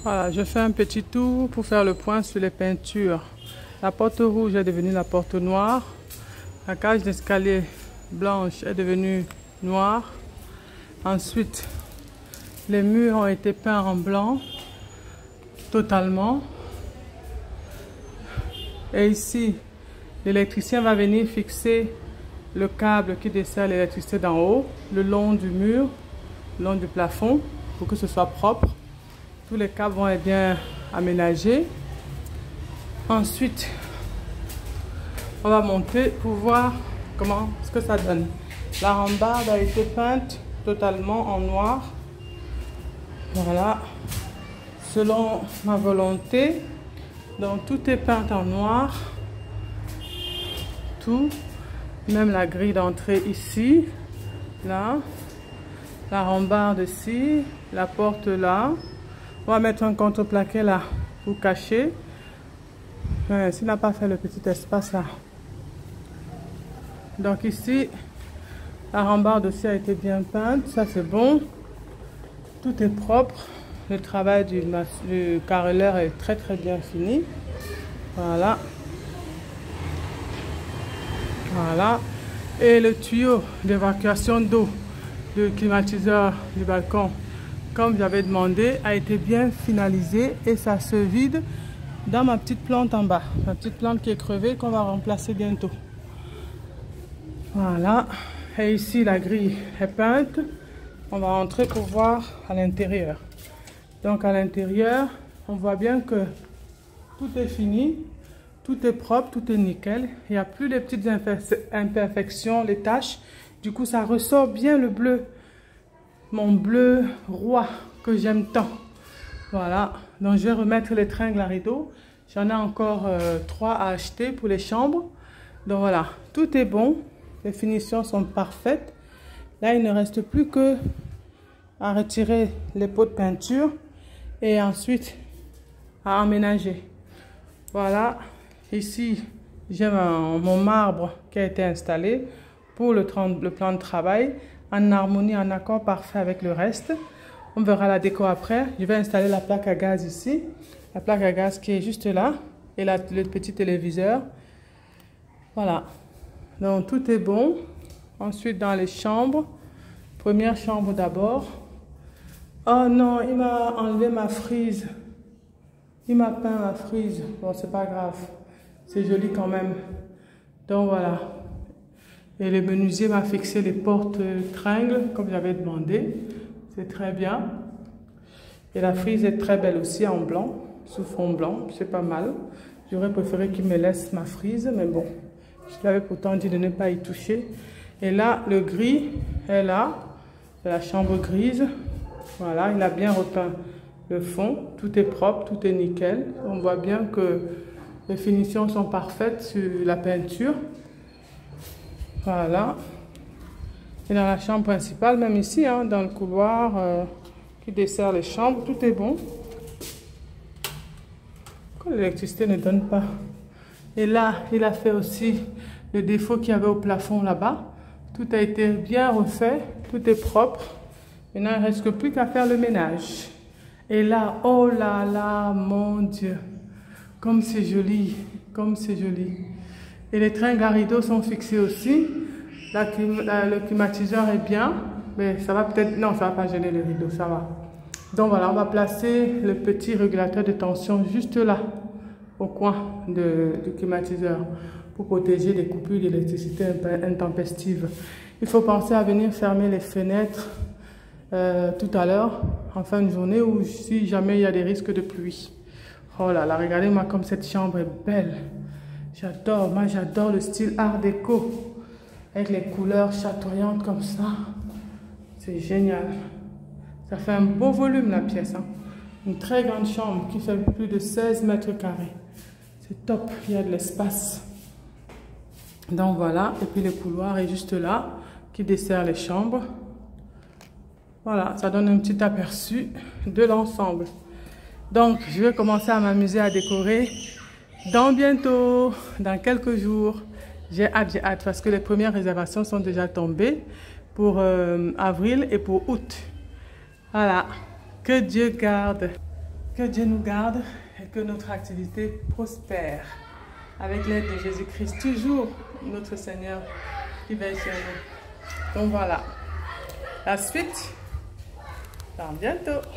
Voilà, je fais un petit tour pour faire le point sur les peintures. La porte rouge est devenue la porte noire. La cage d'escalier blanche est devenue noire. Ensuite, les murs ont été peints en blanc, totalement. Et ici, l'électricien va venir fixer le câble qui dessert l'électricité d'en haut, le long du mur, le long du plafond, pour que ce soit propre. Tous les câbles vont être bien aménagés. Ensuite, on va monter pour voir ce que ça donne. La rambarde a été peinte totalement en noir. Voilà, selon ma volonté. Donc tout est peint en noir. Tout, même la grille d'entrée ici, là, la rambarde ici, la porte là. On va mettre un contreplaqué là pour cacher. S'il n'a pas fait le petit espace là. Donc ici, la rambarde aussi a été bien peinte, ça c'est bon. Tout est propre. Le travail du carreleur est très bien fini. Voilà. Voilà. Et le tuyau d'évacuation d'eau du climatiseur du balcon, comme j'avais demandé, a été bien finalisé et ça se vide dans ma petite plante en bas. Ma petite plante qui est crevée qu'on va remplacer bientôt. Voilà. Et ici, la grille est peinte. On va entrer pour voir à l'intérieur. Donc à l'intérieur, on voit bien que tout est fini. Tout est propre, tout est nickel. Il n'y a plus les petites imperfections, les taches. Du coup, ça ressort bien le bleu. Mon bleu roi que j'aime tant. Voilà. Donc, je vais remettre les tringles à rideaux. J'en ai encore 3 à acheter pour les chambres. Donc, voilà. Tout est bon. Les finitions sont parfaites. Là, il ne reste plus que à retirer les pots de peinture et ensuite à emménager. Voilà. Ici, j'ai mon marbre qui a été installé pour le plan de travail en harmonie, en accord parfait avec le reste. On verra la déco après. Je vais installer la plaque à gaz ici. La plaque à gaz qui est juste là et le petit téléviseur. Voilà. Donc, tout est bon. Ensuite, dans les chambres. Première chambre d'abord. Oh non, il m'a enlevé ma frise. Il m'a peint ma frise. Bon, c'est pas grave. C'est joli quand même. Donc voilà. Et le menuisier m'a fixé les portes tringles comme j'avais demandé. C'est très bien. Et la frise est très belle aussi en blanc, sous fond blanc. C'est pas mal. J'aurais préféré qu'il me laisse ma frise, mais bon. Je l'avais pourtant dit de ne pas y toucher. Et là, le gris est là. C'est la chambre grise. Voilà, il a bien repeint le fond. Tout est propre, tout est nickel. On voit bien que les finitions sont parfaites sur la peinture. Voilà. Et dans la chambre principale, même ici, hein, dans le couloir qui dessert les chambres, tout est bon. Pourquoi l'électricité ne donne pas? Et là, il a fait aussi le défaut qu'il y avait au plafond là-bas. Tout a été bien refait, tout est propre. Maintenant, il ne reste plus qu'à faire le ménage. Et là, oh là là, mon Dieu, comme c'est joli, comme c'est joli. Et les tringles à rideaux sont fixés aussi. Le climatiseur est bien, mais ça va peut-être... Non, ça ne va pas gêner les rideaux, ça va. Donc voilà, on va placer le petit régulateur de tension juste là, au coin du climatiseur, pour protéger les coupures d'électricité intempestives. Il faut penser à venir fermer les fenêtres tout à l'heure, en fin de journée, ou si jamais il y a des risques de pluie. Oh là là, regardez-moi comme cette chambre est belle. J'adore, moi j'adore le style art déco, avec les couleurs chatoyantes comme ça. C'est génial. Ça fait un beau volume la pièce. Hein. Une très grande chambre qui fait plus de 16 mètres carrés. C'est top, il y a de l'espace. Donc voilà, et puis le couloir est juste là, qui dessert les chambres. Voilà, ça donne un petit aperçu de l'ensemble. Donc, je vais commencer à m'amuser à décorer dans bientôt, dans quelques jours. J'ai hâte, parce que les premières réservations sont déjà tombées pour avril et pour août. Voilà, que Dieu garde. Que Dieu nous garde et que notre activité prospère. Avec l'aide de Jésus-Christ, toujours notre Seigneur qui veille sur nous. Donc voilà. La suite, dans bientôt.